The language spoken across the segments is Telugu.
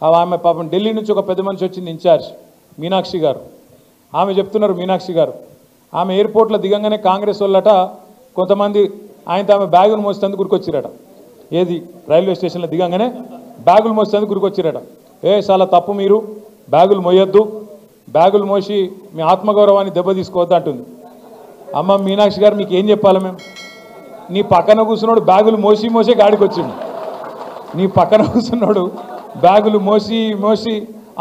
ఆమె పాపం ఢిల్లీ నుంచి ఒక పెద్ద మనిషి వచ్చింది ఇన్ఛార్జ్ మీనాక్షి గారు. ఆమె చెప్తున్నారు మీనాక్షి గారు, ఆమె ఎయిర్పోర్ట్లో దిగంగానే కాంగ్రెస్ వాళ్ళట కొంతమంది ఆయనతో ఆమె బ్యాగులు మోసేందుకు గురికొచ్చిరట. ఏది రైల్వే స్టేషన్లో దిగంగానే బ్యాగులు మోసేందుకు గురికొచ్చిరట. చాలా తప్పు, మీరు బ్యాగులు మోయొద్దు, బ్యాగులు మోసి మీ ఆత్మగౌరవాన్ని దెబ్బతీసుకోవద్దు అంటుంది. అమ్మ మీనాక్షి గారు మీకు ఏం చెప్పాలి మేము? నీ పక్కన కూర్చున్నాడు బ్యాగులు మోసే గాడికి వచ్చిండు. నీ పక్కన కూర్చున్నాడు బ్యాగులు మోసి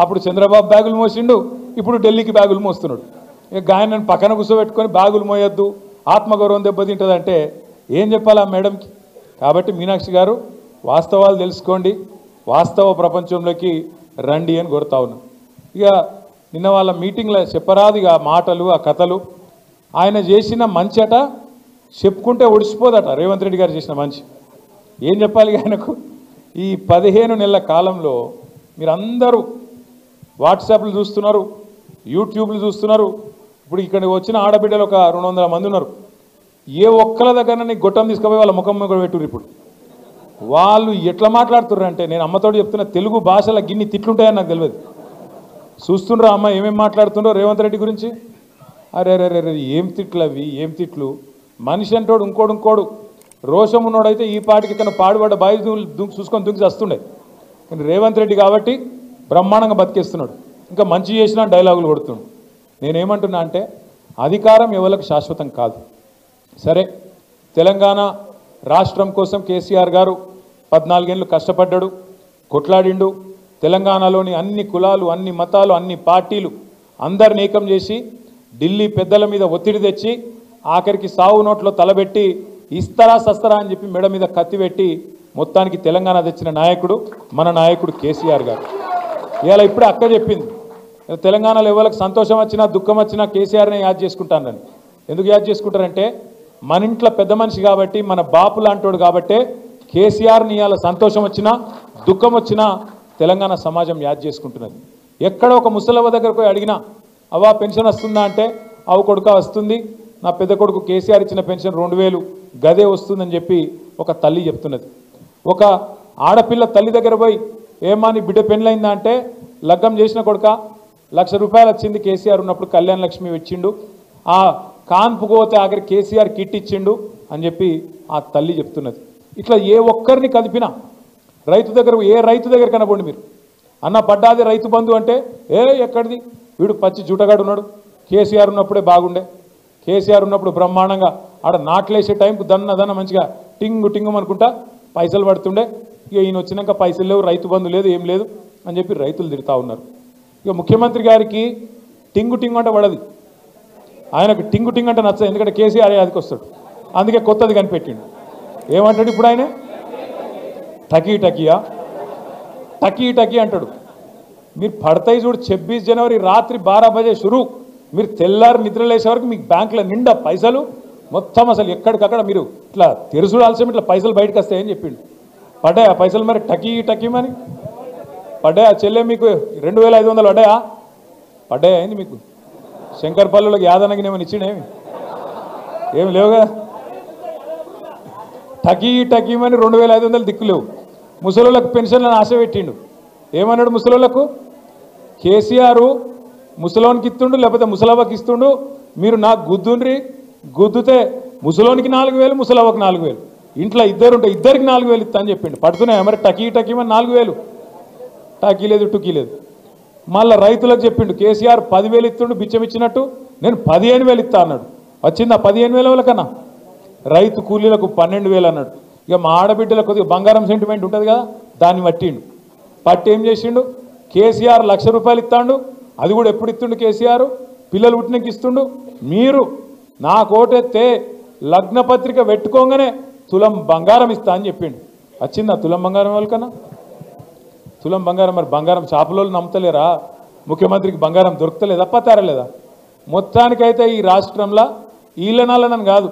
అప్పుడు చంద్రబాబు బ్యాగులు మోసిండు, ఇప్పుడు ఢిల్లీకి బ్యాగులు మోస్తున్నాడు. ఇక ఆయనను పక్కన కూర్చోబెట్టుకొని బ్యాగులు మోయొద్దు, ఆత్మగౌరవం దెబ్బతింటుందంటే ఏం చెప్పాలి ఆ మేడంకి? కాబట్టి మీనాక్షి గారు వాస్తవాలు తెలుసుకోండి, వాస్తవ ప్రపంచంలోకి రండి అని కోరుతా ఉన్నాం. ఇక నిన్న వాళ్ళ మీటింగ్లో చెప్పరాదు ఇక మాటలు, ఆ కథలు. ఆయన చేసిన మంచి అట చెప్పుకుంటే ఒడిసిపోదట. రేవంత్ రెడ్డి గారు చేసిన మంచి ఏం చెప్పాలి ఆయనకు? ఈ 15 నెలల కాలంలో మీరందరూ వాట్సాప్లు చూస్తున్నారు, యూట్యూబ్లు చూస్తున్నారు. ఇప్పుడు ఇక్కడ వచ్చిన ఆడబిడ్డలు ఒక 200 మంది ఉన్నారు. ఏ ఒక్కల దగ్గర నీకు గొట్టం తీసుకుపోయి వాళ్ళ ముఖం కూడా పెట్టుర్రు. ఇప్పుడు వాళ్ళు ఎట్లా మాట్లాడుతుర్రు అంటే, నేను అమ్మతోటి చెప్తున్నా, తెలుగు భాషలో గిన్ని తిట్లుంటాయని నాకు తెలియదు. చూస్తుండ్రా అమ్మ ఏమేమి మాట్లాడుతుండ్రో రేవంత్ రెడ్డి గురించి. అరే ఏం తిట్లు అవి, ఏం తిట్లు! మనిషి అంటోడు ఇంకోడు రోషం ఉన్నోడైతే ఈ పాటికి ఇక్కడ పాడుబడ్డ బాయి చూసుకొని దుంకి వస్తుండే. కానీ రేవంత్ రెడ్డి కాబట్టి బ్రహ్మాండంగా బతికేస్తున్నాడు. ఇంకా మంచి చేసినా డైలాగులు కొడుతుండు. నేనేమంటున్నా అంటే, అధికారం ఎవరికి శాశ్వతం కాదు. సరే, తెలంగాణ రాష్ట్రం కోసం కేసీఆర్ గారు 14 ఏళ్ళు కష్టపడ్డాడు, కొట్లాడిండు. తెలంగాణలోని అన్ని కులాలు, అన్ని మతాలు, అన్ని పార్టీలు అందరిని ఏకం చేసి ఢిల్లీ పెద్దల మీద ఒత్తిడి తెచ్చి ఆఖరికి సావు నోట్లో తలబెట్టి ఇస్తరా సస్తరా అని చెప్పి మెడ మీద కత్తి పెట్టి మొత్తానికి తెలంగాణ తెచ్చిన నాయకుడు మన నాయకుడు కేసీఆర్ గారు. ఇవాళ ఇప్పుడు అక్క చెప్పింది, తెలంగాణలో ఎవరికి సంతోషం వచ్చినా దుఃఖం వచ్చినా కేసీఆర్నే యాద్ చేసుకుంటానని. ఎందుకు యాద్ చేసుకుంటారంటే, మన ఇంట్లో పెద్ద మనిషి కాబట్టి, మన బాపు లాంటోడు కాబట్టే కేసీఆర్ని ఇవాళ సంతోషం వచ్చినా దుఃఖం వచ్చినా తెలంగాణ సమాజం యాద్ చేసుకుంటున్నది. ఎక్కడ ఒక ముసలవ్వ దగ్గరకు పోయి అడిగినా, అవ్వ పెన్షన్ వస్తుందా అంటే, అవు కొడుక వస్తుంది, నా పెద్ద కొడుకు కేసీఆర్ ఇచ్చిన పెన్షన్ 2000 గదే వస్తుందని చెప్పి ఒక తల్లి చెప్తున్నది. ఒక ఆడపిల్ల తల్లి దగ్గర పోయి, ఏమా నీ బిడ్డ పెళ్ళైందా అంటే, లగ్గం చేసిన కొడుక ₹1,00,000 వచ్చింది కేసీఆర్ ఉన్నప్పుడు, కళ్యాణ లక్ష్మి ఇచ్చిండు, ఆ కాన్పుకోతే ఆఖరి కేసీఆర్ కిట్ ఇచ్చిండు అని చెప్పి ఆ తల్లి చెప్తున్నది. ఇట్లా ఏ ఒక్కరిని కదిపినా, రైతు దగ్గర ఏ రైతు దగ్గర కనపండి మీరు, అన్న పడ్డాది రైతు బంధు అంటే, ఎక్కడిది వీడు పచ్చి జూటగాడు ఉన్నాడు, కేసీఆర్ ఉన్నప్పుడే బాగుండే, కేసీఆర్ ఉన్నప్పుడు బ్రహ్మాండంగా ఆడ నాట్లేసే టైంకు దన్న మంచిగా టింగు అనుకుంటా పైసలు పడుతుండే, ఇక ఈయన వచ్చినాక పైసలు లేవు, రైతు బంధు లేదు, ఏం లేదు అని చెప్పి రైతులు తిడతా ఉన్నారు. ఇక ముఖ్యమంత్రి గారికి టింగు అంటే పడది, ఆయనకు టింగు అంటే నచ్చదు. ఎందుకంటే కేసీఆర్ అదికి వస్తాడు, అందుకే కొత్తది కనిపెట్టిండు. ఏమంటాడు ఇప్పుడు ఆయన? టకీ అంటాడు. మీరు పడతాయి చూడు, 26 జనవరి రాత్రి 12 బజే షురు, మీరు తెల్లారి నిద్రలేసే వరకు మీకు బ్యాంకులో నిండా పైసలు మొత్తం, అసలు ఎక్కడికక్కడ మీరు ఇట్లా తెరుసుడాల్సిన ఇట్లా పైసలు బయటకు వస్తాయని చెప్పిండు. పడ్డాయా పైసలు? మరి టకీ మరి పడ్డాయా? చెల్లె మీకు 2500 పడ్డాయా అయింది మీకు? శంకర్పల్లిలోకి యాదనకి ఏమైనా ఇచ్చిండేమి? ఏమి లేవు కదా. టకీమని 2500 దిక్కులేవు. ముసలోళ్ళకు పెన్షన్లను ఆశ పెట్టిండు. ఏమన్నాడు ముసలోళ్ళకు? కేసీఆర్ ముసలోనికి ఇస్తుండు, లేకపోతే ముసలవ్వకి ఇస్తుండు, మీరు నాకు గుద్దుతే ముసలోనికి 4000, ముసలవ్వకు 4000, ఇంట్లో ఇద్దరుంటే ఇద్దరికి 4000 ఇస్తా అని చెప్పిండు. పడుతున్నాయా మరి టకీమని 4000? టకీ లేదు, టుకీ లేదు. మళ్ళీ రైతులకు చెప్పిండు, కేసీఆర్ 10,000 ఇస్తుండు బిచ్చం ఇచ్చినట్టు, నేను 15,000 ఇస్తా అన్నాడు. వచ్చిందా 15,000 కన్నా? రైతు కూలీలకు 12,000 అన్నాడు. ఇక మా ఆడబిడ్డలకు కొద్దిగా బంగారం సెంటిమెంట్ ఉంటుంది కదా, దాన్ని పట్టి ఏం చేసిండు? కేసీఆర్ ₹1,00,000 ఇస్తాడు. అది కూడా ఎప్పుడు ఇస్తుండు కేసీఆర్? పిల్లలు పుట్టినకి ఇస్తుండు. మీరు నాకు ఓటెత్తే లగ్నపత్రిక పెట్టుకోగానే తులం బంగారం ఇస్తా అని చెప్పిండు. వచ్చిందా తులం బంగారం వాళ్ళకన్నా? తులం బంగారం. మరి బంగారం షాపులలో నమ్ముతలేరా? ముఖ్యమంత్రికి బంగారం దొరుకుతలేదా, పత్తారలేదా? మొత్తానికైతే ఈ రాష్ట్రంలో ఈలనాలనని కాదు,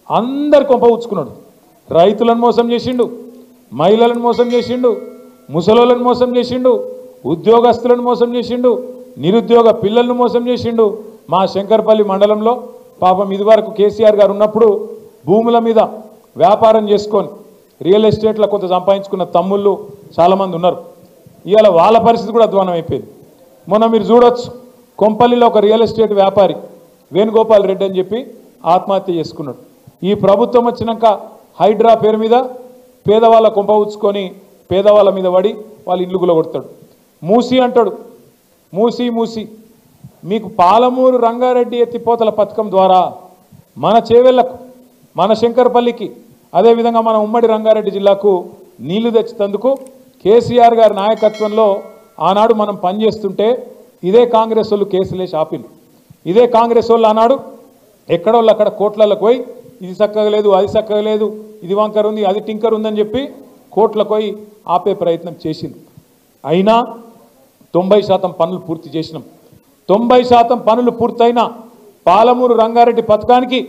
అందరు కొంప ఉచ్చుకున్నాడు. రైతులను మోసం చేసిండు, మహిళలను మోసం చేసిండు, ముసలోళ్ళను మోసం చేసిండు, ఉద్యోగస్తులను మోసం చేసిండు, నిరుద్యోగ పిల్లలను మోసం చేసిండు. మా శంకర్పల్లి మండలంలో పాపం ఇదివరకు కేసీఆర్ గారు ఉన్నప్పుడు భూముల మీద వ్యాపారం చేసుకొని రియల్ ఎస్టేట్లో కొంత సంపాదించుకున్న తమ్ముళ్ళు చాలామంది ఉన్నారు. ఇవాళ వాళ్ళ పరిస్థితి కూడా అధ్వానం అయిపోయింది. మొన్న మీరు చూడొచ్చు, కొంపల్లిలో ఒక రియల్ ఎస్టేట్ వ్యాపారి వేణుగోపాల్ రెడ్డి అని చెప్పి ఆత్మహత్య చేసుకున్నాడు. ఈ ప్రభుత్వం వచ్చినాక హైడ్రా పేరు మీద పేదవాళ్ళ కొంప ఉచ్చుకొని పేదవాళ్ళ మీద పడి వాళ్ళ ఇల్లు గులగొడతాడు. మూసి అంటాడు, మూసి మూసి. మీకు పాలమూరు రంగారెడ్డి ఎత్తిపోతల పథకం ద్వారా మన చేవెళ్లకు, మన శంకరపల్లికి, అదేవిధంగా మన ఉమ్మడి రంగారెడ్డి జిల్లాకు నీళ్లు తెచ్చేందుకు కేసీఆర్ గారి నాయకత్వంలో ఆనాడు మనం పనిచేస్తుంటే ఇదే కాంగ్రెస్ వాళ్ళు కేసులేసి ఆపిల్లు. ఇదే కాంగ్రెస్ వాళ్ళు ఆనాడు ఎక్కడోళ్ళు అక్కడ కోట్లకు పోయి ఇది చక్కగా లేదు, అది చక్కగా లేదు, ఇది వంకర్ ఉంది, అది టింకర్ ఉందని చెప్పి కోట్లకు పోయి ఆపే ప్రయత్నం చేసింది. అయినా 90% పనులు పూర్తి చేసినాం. 90% పనులు పూర్తయినా పాలమూరు రంగారెడ్డి పథకానికి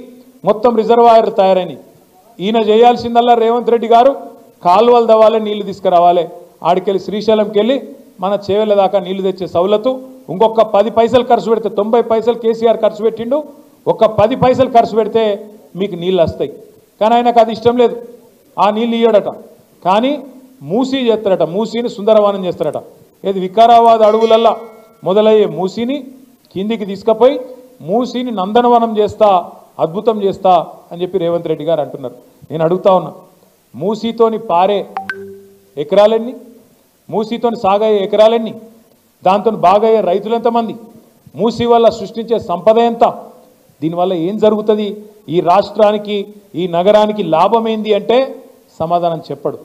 మొత్తం రిజర్వాయర్లు తయారైనవి. ఈయన చేయాల్సిందల్లా రేవంత్ రెడ్డి గారు కాలువలు దవ్వాలి, నీళ్లు తీసుకురావాలి. ఆడికెళ్ళి శ్రీశైలంకి వెళ్ళి మన చేవెళ్ళ దాకా నీళ్లు తెచ్చే సౌలతు ఇంకొక 10 పైసలు ఖర్చు పెడితే, 90 పైసలు కేసీఆర్ ఖర్చు పెట్టిండు, ఒక 10 పైసలు ఖర్చు పెడితే మీకు నీళ్ళు వస్తాయి. కానీ ఆయనకు అది ఇష్టం లేదు, ఆ నీళ్ళు ఇయ్యడట. కానీ మూసీ చేస్తారట, మూసీని సుందరవనం చేస్తారట. ఏది వికారాబాద్ అడవులల్లా మొదలయ్యే మూసీని కిందికి తీసుకుపోయి మూసీని నందనవనం చేస్తా, అద్భుతం చేస్తా అని చెప్పి రేవంత్ రెడ్డి గారు అంటున్నారు. నేను అడుగుతా ఉన్నా, మూసీతోని పారే ఎకరాలెన్ని, మూసీతోని సాగయ్యే ఎకరాలెన్ని, దాంతో బాగయ్యే రైతులు ఎంతమంది, మూసీ వల్ల సృష్టించే సంపద ఎంత, దీనివల్ల ఏం జరుగుతుంది, ఈ రాష్ట్రానికి ఈ నగరానికి లాభం ఏంది అంటే సమాధానం చెప్పడు.